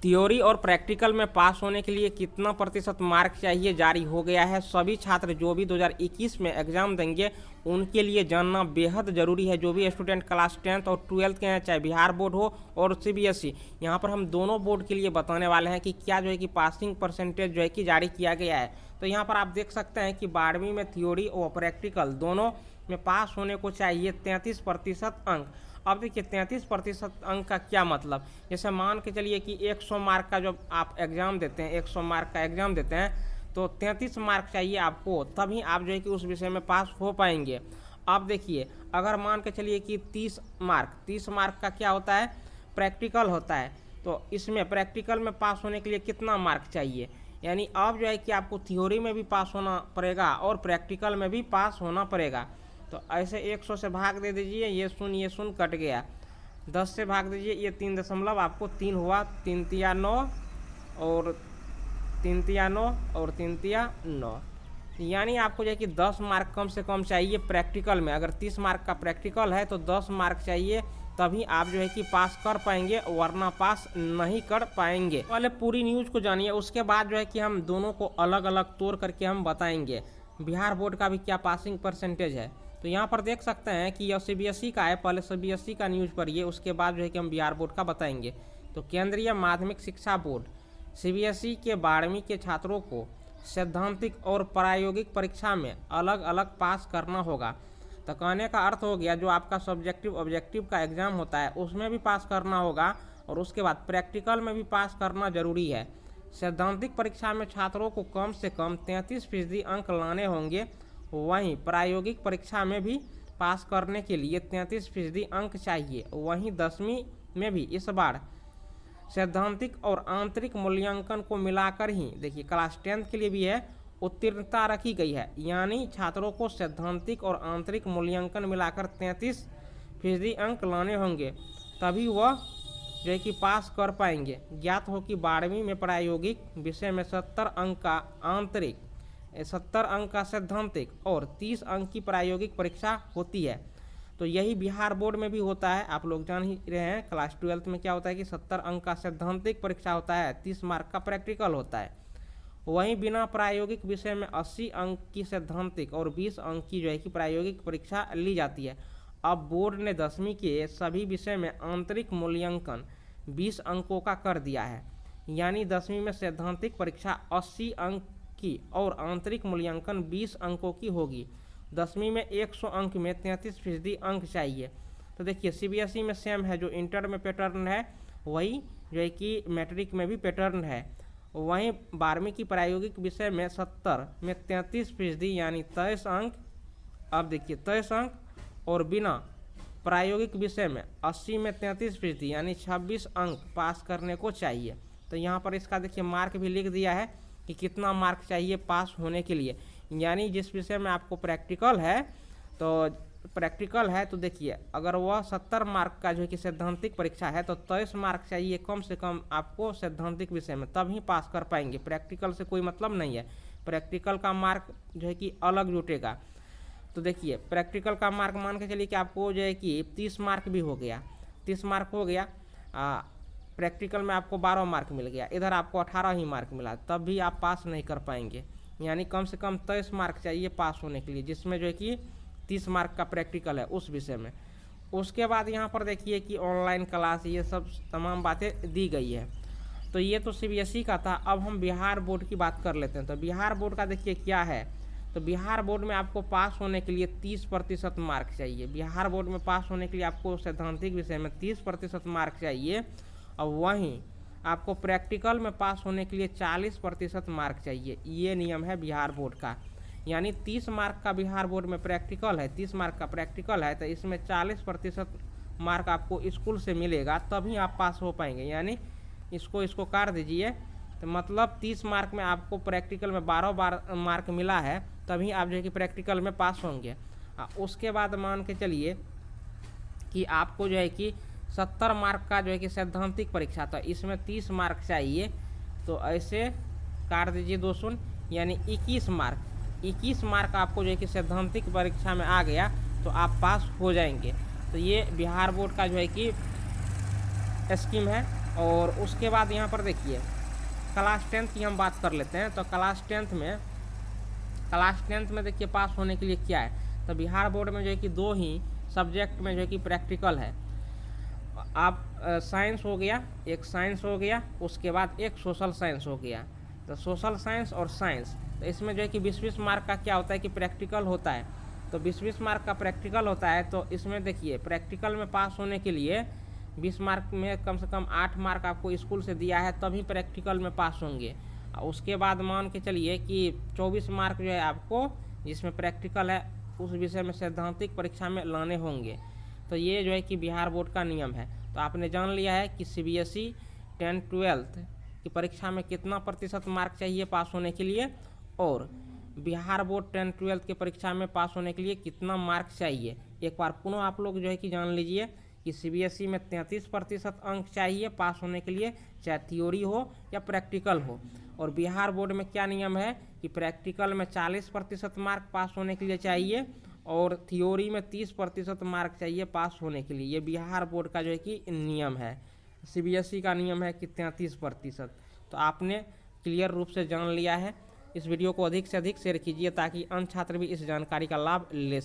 Theory और practical में पास होने के लिए कितना प्रतिशत मार्क चाहिए जारी हो गया है। सभी छात्र जो भी 2021 में एग्जाम देंगे उनके लिए जानना बेहद ज़रूरी है। जो भी स्टूडेंट क्लास 10th और 12th के हैं, चाहे बिहार बोर्ड हो और सीबीएसई, यहाँ पर हम दोनों बोर्ड के लिए बताने वाले हैं कि क्या जो है कि पासिंग परसेंटेज जो है कि जारी किया गया है। तो यहाँ पर आप देख सकते हैं कि 12वीं में थ्योरी और प्रैक्टिकल दोनों में पास होने को चाहिए 33% अंक। अब देखिए 33% अंक का क्या मतलब, जैसे मान के चलिए कि 100 मार्क का जब आप एग्ज़ाम देते हैं, 100 मार्क का एग्ज़ाम देते हैं तो 33 मार्क चाहिए आपको, तभी आप जो है कि उस विषय में पास हो पाएंगे। अब देखिए अगर मान के चलिए कि 30 मार्क का क्या होता है, प्रैक्टिकल होता है, तो इसमें प्रैक्टिकल में पास होने के लिए कितना मार्क चाहिए, यानी अब जो है कि आपको थ्योरी में भी पास होना पड़ेगा और प्रैक्टिकल में भी पास होना पड़ेगा। तो ऐसे 100 से भाग दे दीजिए, ये शून्य कट गया, 10 से भाग दीजिए, ये 3 दशमलव आपको 3 हुआ, 3 तिया 9 और 3 तिया 9 और 3 तिया 9, यानी आपको जो है कि 10 मार्क कम से कम चाहिए प्रैक्टिकल में। अगर 30 मार्क का प्रैक्टिकल है तो 10 मार्क चाहिए, तभी आप जो है कि पास कर पाएंगे, वरना पास नहीं कर पाएंगे। पहले पूरी न्यूज़ को जानिए, उसके बाद जो है कि हम दोनों को अलग अलग तोड़ करके हम बताएंगे बिहार बोर्ड का भी क्या पासिंग परसेंटेज है। तो यहाँ पर देख सकते हैं कि यह सीबीएसई का है, पहले सीबीएसई का न्यूज़ पढ़िए, उसके बाद जो है कि हम बिहार बोर्ड का बताएंगे। तो केंद्रीय माध्यमिक शिक्षा बोर्ड सीबीएसई के 12वीं के छात्रों को सैद्धांतिक और प्रायोगिक परीक्षा में अलग अलग पास करना होगा। तो कहने का अर्थ हो गया, जो आपका सब्जेक्टिव ऑब्जेक्टिव का एग्ज़ाम होता है उसमें भी पास करना होगा और उसके बाद प्रैक्टिकल में भी पास करना जरूरी है। सैद्धांतिक परीक्षा में छात्रों को कम से कम 33% अंक लाने होंगे, वहीं प्रायोगिक परीक्षा में भी पास करने के लिए 33% अंक चाहिए। वहीं 10वीं में भी इस बार सैद्धांतिक और आंतरिक मूल्यांकन को मिलाकर ही, देखिए क्लास 10th के लिए भी है, उत्तीर्णता रखी गई है, यानी छात्रों को सैद्धांतिक और आंतरिक मूल्यांकन मिलाकर 33% अंक लाने होंगे, तभी वह जो है कि पास कर पाएंगे। ज्ञात हो कि 12वीं में प्रायोगिक विषय में 70 अंक का आंतरिक, 70 अंक का सैद्धांतिक और 30 अंक की प्रायोगिक परीक्षा होती है। तो यही बिहार बोर्ड में भी होता है, आप लोग जान ही रहे हैं। क्लास 12th में क्या होता है कि 70 अंक का सैद्धांतिक परीक्षा होता है, 30 मार्क का प्रैक्टिकल होता है। वहीं बिना प्रायोगिक विषय में 80 अंक की सैद्धांतिक और 20 अंक की जो है कि प्रायोगिक परीक्षा ली जाती है। अब बोर्ड ने 10वीं के सभी विषय में आंतरिक मूल्यांकन 20 अंकों का कर दिया है, यानी 10वीं में सैद्धांतिक परीक्षा 80 अंक की और आंतरिक मूल्यांकन 20 अंकों की होगी। 10वीं में 100 अंक में 33% अंक चाहिए। तो देखिए सीबीएसई में सेम है, जो इंटर में पैटर्न है वही जो है कि मैट्रिक में भी पैटर्न है। वहीं 12वीं की प्रायोगिक विषय में 70 में 33% यानी 23 अंक, अब देखिए 23 अंक, और बिना प्रायोगिक विषय में 80 में 33% यानी 26 अंक पास करने को चाहिए। तो यहाँ पर इसका देखिए मार्क भी लिख दिया है कि कितना मार्क चाहिए पास होने के लिए, यानी जिस विषय में आपको प्रैक्टिकल है तो देखिए अगर वह 70 मार्क का जो है कि सैद्धांतिक परीक्षा है तो 23 मार्क चाहिए कम से कम आपको सैद्धांतिक विषय में, तभी पास कर पाएंगे। प्रैक्टिकल से कोई मतलब नहीं है, प्रैक्टिकल का मार्क जो है कि अलग जुटेगा। तो देखिए प्रैक्टिकल का मार्क मान के चलिए कि आपको जो है कि 30 मार्क भी हो गया, 30 मार्क हो गया, प्रैक्टिकल में आपको 12 मार्क मिल गया, इधर आपको 18 ही मार्क मिला, तब भी आप पास नहीं कर पाएंगे। यानी कम से कम 23 मार्क चाहिए पास होने के लिए, जिसमें जो है कि 30 मार्क का प्रैक्टिकल है उस विषय में। उसके बाद यहाँ पर देखिए कि ऑनलाइन क्लास, ये सब तमाम बातें दी गई है। तो ये तो सीबीएसई का था। अब हम बिहार बोर्ड की बात कर लेते हैं। तो बिहार बोर्ड का देखिए क्या है, तो बिहार बोर्ड में आपको पास होने के लिए 30% मार्क चाहिए। बिहार बोर्ड में पास होने के लिए आपको सैद्धांतिक विषय में 30% मार्क चाहिए, और वहीं आपको प्रैक्टिकल में पास होने के लिए 40% मार्क चाहिए। ये नियम है बिहार बोर्ड का, यानी 30 मार्क का बिहार बोर्ड में प्रैक्टिकल है, 30 मार्क का प्रैक्टिकल है, तो इसमें 40% मार्क आपको स्कूल से मिलेगा, तभी आप पास हो पाएंगे। यानी इसको काट दीजिए, तो मतलब 30 मार्क में आपको प्रैक्टिकल में 12 मार्क मिला है, तभी आप जो है कि प्रैक्टिकल में पास होंगे। उसके बाद मान के चलिए कि आपको जो है कि 70 मार्क का जो है कि सैद्धांतिक परीक्षा, तो इसमें 30 मार्क चाहिए, तो ऐसे काट दीजिए 2 शून्य, यानी 21 मार्क आपको जो है कि सैद्धांतिक परीक्षा में आ गया तो आप पास हो जाएंगे। तो ये बिहार बोर्ड का जो है कि स्कीम है, और उसके बाद यहाँ पर देखिए क्लास 10th की हम बात कर लेते हैं। तो क्लास टेंथ में देखिए पास होने के लिए क्या है, तो बिहार बोर्ड में जो है कि 2 ही सब्जेक्ट में जो है कि प्रैक्टिकल है। आप साइंस हो गया, एक साइंस हो गया, उसके बाद एक सोशल साइंस हो गया। तो सोशल साइंस और साइंस, तो इसमें जो है कि 20-20 मार्क का क्या होता है कि प्रैक्टिकल होता है। तो 20-20 मार्क का प्रैक्टिकल होता है। तो इसमें देखिए प्रैक्टिकल में पास होने के लिए 20 मार्क में कम से कम 8 मार्क आपको स्कूल से दिया है, तभी प्रैक्टिकल में पास होंगे। उसके बाद मान के चलिए कि 24 मार्क जो है आपको जिसमें प्रैक्टिकल है उस विषय में सैद्धांतिक परीक्षा में लाने होंगे। तो ये जो है कि बिहार बोर्ड का नियम है। तो आपने जान लिया है कि CBSE 10th-12th की परीक्षा में कितना प्रतिशत मार्क चाहिए पास होने के लिए, और बिहार बोर्ड 10th-12th की परीक्षा में पास होने के लिए कितना मार्क चाहिए। एक बार पुनः आप लोग जो है कि जान लीजिए कि CBSE में 33% अंक चाहिए पास होने के लिए, चाहे थ्योरी हो या प्रैक्टिकल हो। और बिहार बोर्ड में क्या नियम है कि प्रैक्टिकल में 40% मार्क पास होने के लिए चाहिए और थ्योरी में 30% मार्क चाहिए पास होने के लिए। ये बिहार बोर्ड का जो है कि नियम है। CBSE का नियम है कि 33%। तो आपने क्लियर रूप से जान लिया है। इस वीडियो को अधिक से अधिक शेयर कीजिए ताकि अन्य छात्र भी इस जानकारी का लाभ ले